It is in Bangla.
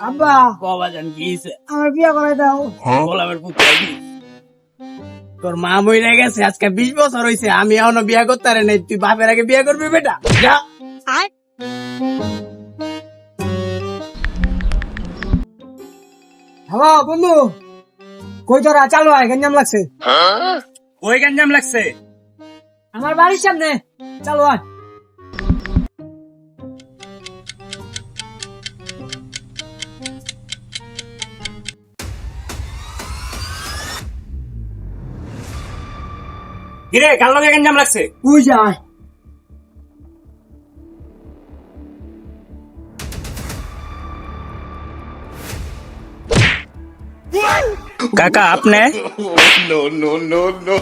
আব্বা বাবা জান গিয়েছে আমার বিয়ে করে দাও। গোলামের পুত্র তোর মা মরে গেছে আজকে 20 বছর হয়েছে আমি এখনো বিয়ে করতে পারি নাই তুই বাপের আগে বিয়ে করবি বেটা যা হ্যালো বন্ধু, কই তোরা? চালু হয়, গঞ্জাম লাগছে। ওই গঞ্জাম লাগছে আমার বাড়ির সামনে চালু হয়। কিরে কাল লগে গঞ্জাম লাগছে তুই যায় কাকা আপনি No, no, no, no.